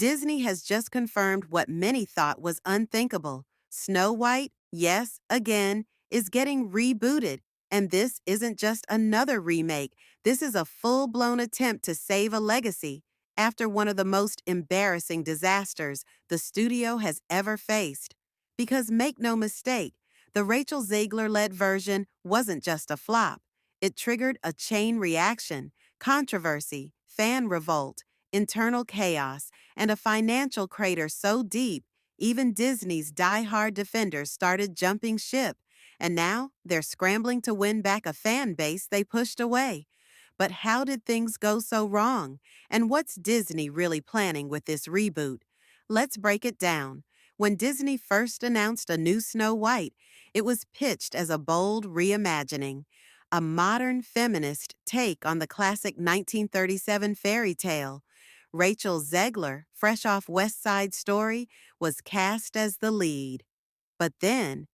Disney has just confirmed what many thought was unthinkable. Snow White, yes, again, is getting rebooted. And this isn't just another remake. This is a full-blown attempt to save a legacy after one of the most embarrassing disasters the studio has ever faced. Because make no mistake, the Rachel Zegler-led version wasn't just a flop. It triggered a chain reaction, controversy, fan revolt, internal chaos, and a financial crater so deep, even Disney's die-hard defenders started jumping ship, and now they're scrambling to win back a fan base they pushed away. But how did things go so wrong? And what's Disney really planning with this reboot? Let's break it down. When Disney first announced a new Snow White, it was pitched as a bold reimagining, a modern feminist take on the classic 1937 fairy tale. Rachel Zegler, fresh off West Side Story, was cast as the lead. But then,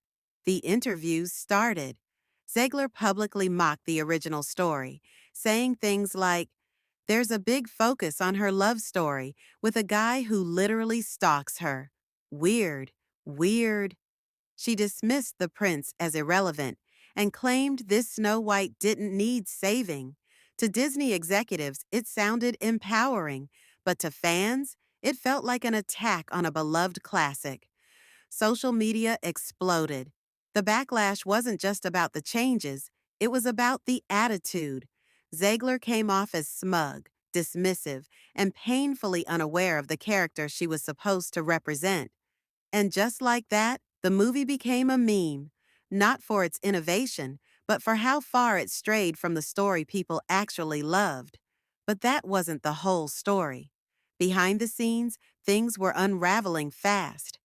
the interviews started. Zegler publicly mocked the original story, saying things like, "There's a big focus on her love story with a guy who literally stalks her. Weird, weird." She dismissed the prince as irrelevant and claimed this Snow White didn't need saving. To Disney executives, it sounded empowering, but to fans, it felt like an attack on a beloved classic. Social media exploded. The backlash wasn't just about the changes, it was about the attitude. Ziegler came off as smug, dismissive, and painfully unaware of the character she was supposed to represent. And just like that, the movie became a meme, not for its innovation, but for how far it strayed from the story people actually loved. But that wasn't the whole story. Behind the scenes, things were unraveling fast.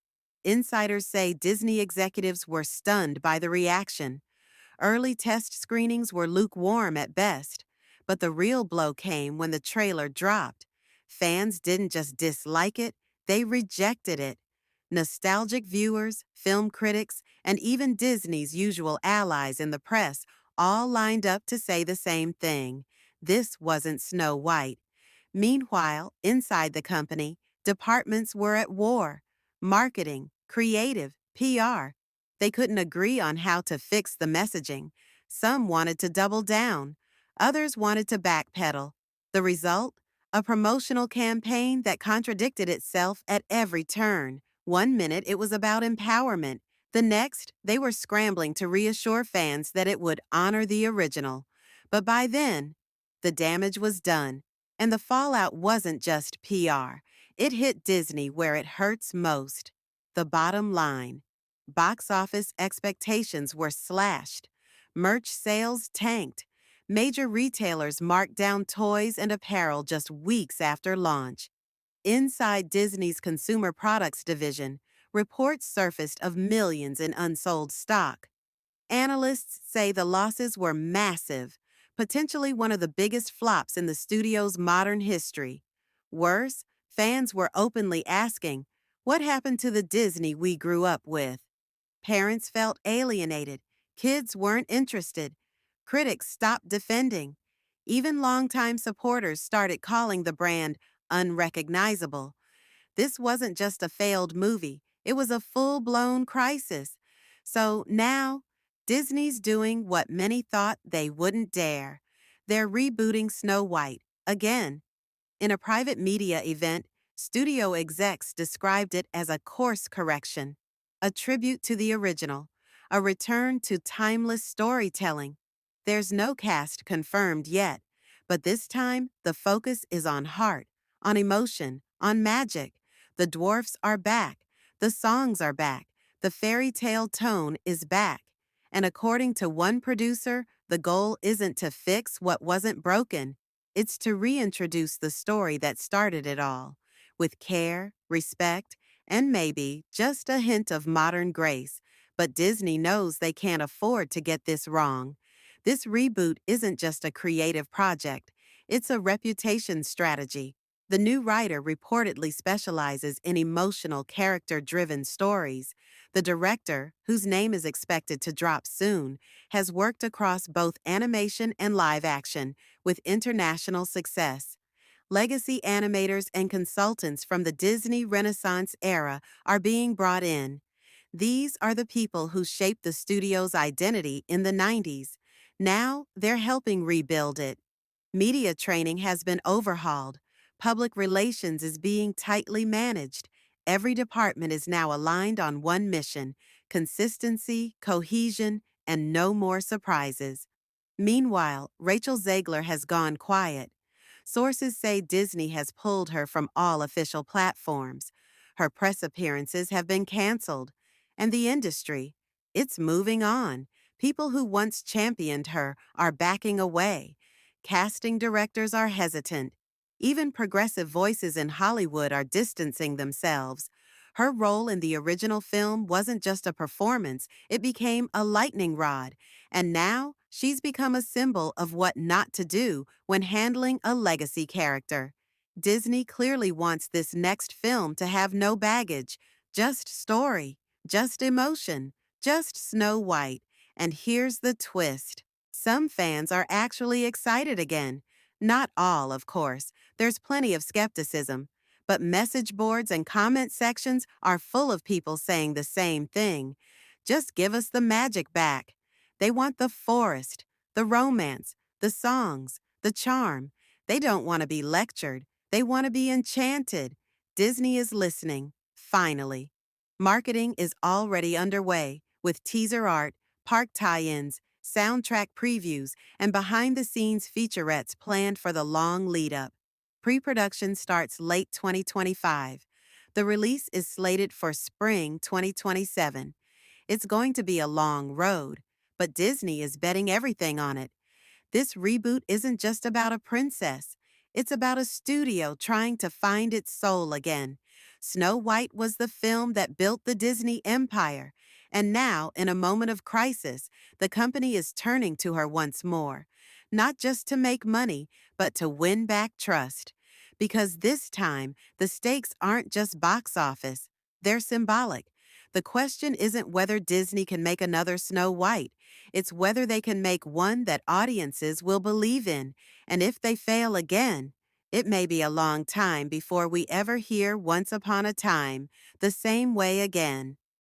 Insiders say Disney executives were stunned by the reaction. Early test screenings were lukewarm at best, but the real blow came when the trailer dropped. Fans didn't just dislike it, they rejected it. Nostalgic viewers, film critics, and even Disney's usual allies in the press all lined up to say the same thing. This wasn't Snow White. Meanwhile, inside the company, departments were at war. Marketing, creative, PR. They couldn't agree on how to fix the messaging. Some wanted to double down. Others wanted to backpedal. The result? A promotional campaign that contradicted itself at every turn. One minute it was about empowerment. The next, they were scrambling to reassure fans that it would honor the original. But by then, the damage was done. And the fallout wasn't just PR. It hit Disney where it hurts most. The bottom line. Box office expectations were slashed. Merch sales tanked. Major retailers marked down toys and apparel just weeks after launch. Inside Disney's consumer products division, reports surfaced of millions in unsold stock. Analysts say the losses were massive, potentially one of the biggest flops in the studio's modern history. Worse, fans were openly asking, what happened to the Disney we grew up with? Parents felt alienated. Kids weren't interested. Critics stopped defending. Even longtime supporters started calling the brand unrecognizable. This wasn't just a failed movie, it was a full-blown crisis. So now, Disney's doing what many thought they wouldn't dare. They're rebooting Snow White, again. In a private media event, studio execs described it as a course correction, a tribute to the original, a return to timeless storytelling. There's no cast confirmed yet, but this time the focus is on heart, on emotion, on magic. The dwarfs are back, the songs are back, the fairy tale tone is back. And according to one producer, the goal isn't to fix what wasn't broken, it's to reintroduce the story that started it all, with care, respect, and maybe just a hint of modern grace. But Disney knows they can't afford to get this wrong. This reboot isn't just a creative project, it's a reputation strategy. The new writer reportedly specializes in emotional, character-driven stories. The director, whose name is expected to drop soon, has worked across both animation and live action with international success. Legacy animators and consultants from the Disney Renaissance era are being brought in. These are the people who shaped the studio's identity in the 90s. Now they're helping rebuild it. Media training has been overhauled. Public relations is being tightly managed. Every department is now aligned on one mission: consistency, cohesion, and no more surprises. Meanwhile, Rachel Zegler has gone quiet. Sources say Disney has pulled her from all official platforms. Her press appearances have been canceled. And the industry, it's moving on. People who once championed her are backing away. Casting directors are hesitant. Even progressive voices in Hollywood are distancing themselves. Her role in the original film wasn't just a performance, it became a lightning rod. And now, she's become a symbol of what not to do when handling a legacy character. Disney clearly wants this next film to have no baggage, just story, just emotion, just Snow White. And here's the twist. Some fans are actually excited again. Not all, of course. There's plenty of skepticism. But message boards and comment sections are full of people saying the same thing. Just give us the magic back. They want the forest, the romance, the songs, the charm. They don't want to be lectured. They want to be enchanted. Disney is listening, finally. Marketing is already underway with teaser art, park tie-ins, soundtrack previews, and behind-the-scenes featurettes planned for the long lead-up. Pre-production starts late 2025. The release is slated for spring 2027. It's going to be a long road, but Disney is betting everything on it. This reboot isn't just about a princess. It's about a studio trying to find its soul again. Snow White was the film that built the Disney empire. And now, in a moment of crisis, the company is turning to her once more. Not just to make money, but to win back trust. Because this time, the stakes aren't just box office. They're symbolic. The question isn't whether Disney can make another Snow White. It's whether they can make one that audiences will believe in. And if they fail again, it may be a long time before we ever hear Once Upon a Time the same way again.